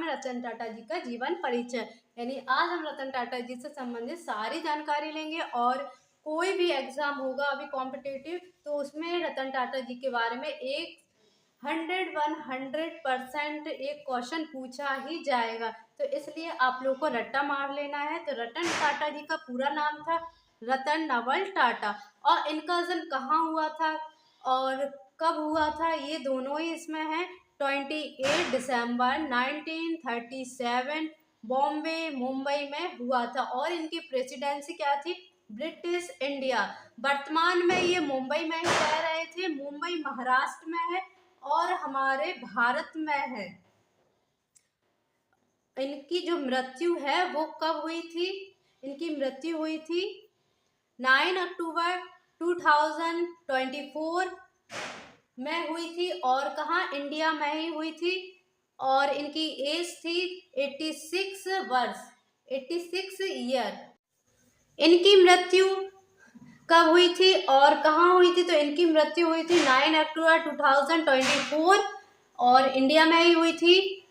रतन टाटा जी का जीवन परिचय। यानी आज हम रतन टाटा जी से संबंधित सारी जानकारी लेंगे और कोई भी एग्जाम होगा अभी कॉम्पिटिटिव तो उसमें रतन टाटा जी के बारे में 100% एक क्वेश्चन पूछा ही जाएगा। तो इसलिए आप लोग को रट्टा मार लेना है। तो रतन टाटा जी का पूरा नाम था रतन नवल टाटा और इनका जन्म कहाँ हुआ था और कब हुआ था ये दोनों ही इसमें है। 28 दिसंबर 1937 बॉम्बे मुंबई में हुआ था और इनकी प्रेसिडेंसी क्या थी, ब्रिटिश इंडिया। वर्तमान में ये मुंबई में ही रह रहे थे। मुंबई महाराष्ट्र में है और हमारे भारत में है। इनकी जो मृत्यु है वो कब हुई थी, इनकी मृत्यु हुई थी 9 अक्टूबर 2024 में हुई थी और कहाँ, इंडिया में ही हुई थी और इनकी एज थी 86 वर्ष, 86 ईयर। इनकी मृत्यु कब हुई थी और कहाँ हुई थी, तो इनकी मृत्यु हुई थी 9 अक्टूबर 2024 और इंडिया में ही हुई थी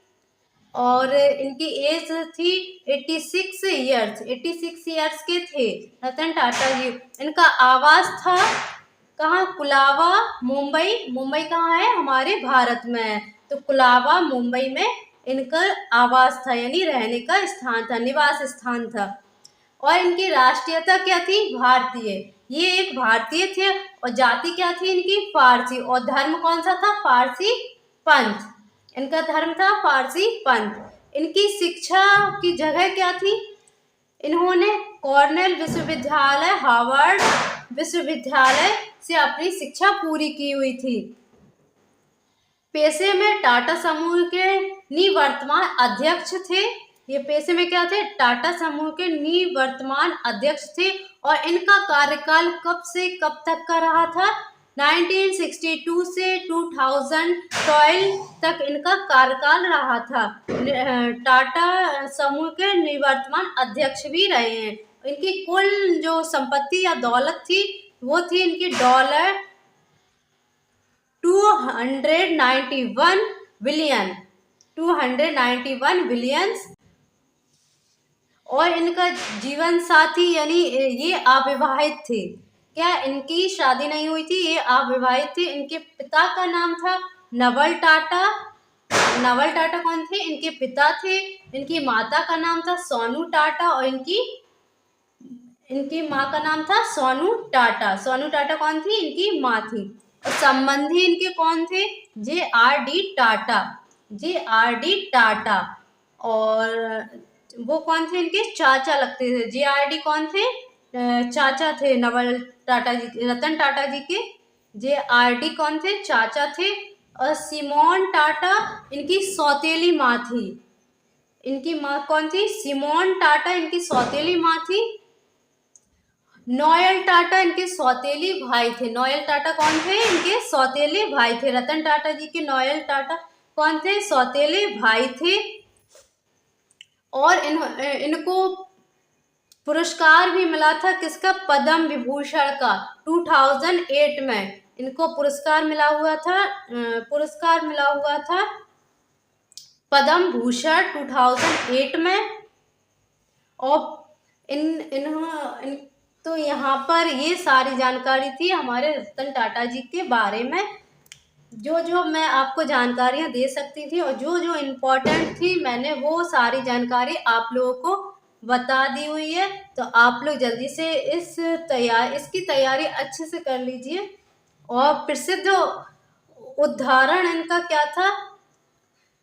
और इनकी एज थी 86 ईयर्स, 86 ईयर्स के थे रतन टाटा जी। इनका आवास था कहाँ, कुलाबा मुंबई। मुंबई कहाँ है, हमारे भारत में है। तो कुलाबा मुंबई में इनका आवास था यानी रहने का स्थान था, निवास स्थान था। और इनकी राष्ट्रीयता क्या थी, भारतीय। ये एक भारतीय थे और जाति क्या थी इनकी, फारसी। और धर्म कौन सा था, पारसी पंथ। इनका धर्म था पारसी पंथ। इनकी शिक्षा की जगह क्या थी, इन्होंने कॉर्नेल विश्वविद्यालय, हार्वर्ड विश्वविद्यालय से अपनी शिक्षा पूरी की हुई थी। पेशे में टाटा समूह के निवर्तमान अध्यक्ष थे। ये पेशे में क्या थे, टाटा समूह के निवर्तमान अध्यक्ष थे और इनका कार्यकाल कब से कब तक का रहा था, 1962 से 2012 तक इनका कार्यकाल रहा था। टाटा समूह के निवर्तमान अध्यक्ष भी रहे हैं। इनकी कुल जो संपत्ति या दौलत थी वो थी इनकी डॉलर 291 बिलियन, 291 बिलियंस। और इनका जीवन साथी यानी ये अविवाहित थे। क्या इनकी शादी नहीं हुई थी, ये अविवाहित थे। इनके पिता का नाम था नवल टाटा। नवल टाटा कौन थे, इनके पिता थे। इनकी माता का नाम था सोनू टाटा और इनकी माँ का नाम था सोनू टाटा। सोनू टाटा कौन थी, इनकी माँ थी। और संबंधी इनके कौन थे, JRD टाटा, JRD टाटा। और वो कौन थे, इनके चाचा लगते थे। JRD कौन थे, चाचा थे नवल टाटा जी, रतन टाटा जी के। JRD कौन थे, चाचा थे। और सिमोन टाटा इनकी सौतेली माँ थी। इनकी माँ कौन थी, सिमोन टाटा इनकी सौतेली माँ थी। नोएल टाटा इनके सौतेली भाई थे। नोएल टाटा कौन थे, इनके सौतेले भाई थे। रतन टाटा जी के नोएल टाटा कौन थे, सौतेले भाई थे। और इनको पुरस्कार भी मिला था किसका, पद्म विभूषण का। 2008 में इनको पुरस्कार मिला हुआ था, पद्म भूषण 2008 में। और तो यहाँ पर ये सारी जानकारी थी हमारे रतन टाटा जी के बारे में। जो मैं आपको जानकारियाँ दे सकती थी और जो इम्पोर्टेंट थी मैंने वो सारी जानकारी आप लोगों को बता दी हुई है। तो आप लोग जल्दी से इसकी तैयारी अच्छे से कर लीजिए। और प्रसिद्ध उदाहरण इनका क्या था,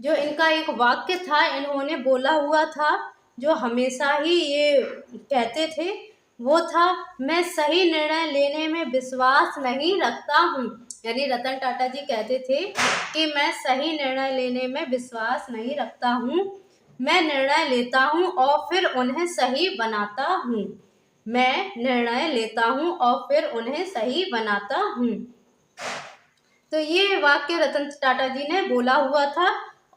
जो इनका एक वाक्य था इन्होंने बोला हुआ था, जो हमेशा ही ये कहते थे, वो था, मैं सही निर्णय लेने में विश्वास नहीं रखता हूँ। यानी रतन टाटा जी कहते थे कि मैं सही निर्णय लेने में विश्वास नहीं रखता हूँ, मैं निर्णय लेता हूँ और फिर उन्हें सही बनाता हूँ। मैं निर्णय लेता हूँ और फिर उन्हें सही बनाता हूँ। तो ये वाक्य रतन टाटा जी ने बोला हुआ था।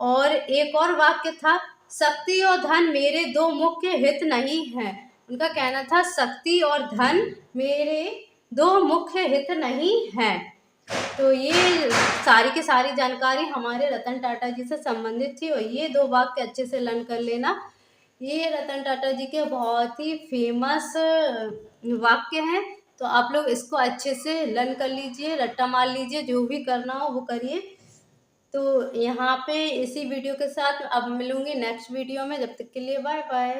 और एक और वाक्य था, शक्ति और धन मेरे दो मुख्य हित नहीं हैं। उनका कहना था शक्ति और धन मेरे दो मुख्य हित नहीं हैं। तो ये सारी की सारी जानकारी हमारे रतन टाटा जी से संबंधित थी और ये 2 वाक्य अच्छे से लर्न कर लेना। ये रतन टाटा जी के बहुत ही फेमस वाक्य हैं, तो आप लोग इसको अच्छे से लर्न कर लीजिए, रट्टा मार लीजिए, जो भी करना हो वो करिए। तो यहाँ पे इसी वीडियो के साथ अब मिलूंगी नेक्स्ट वीडियो में, जब तक के लिए बाय बाय।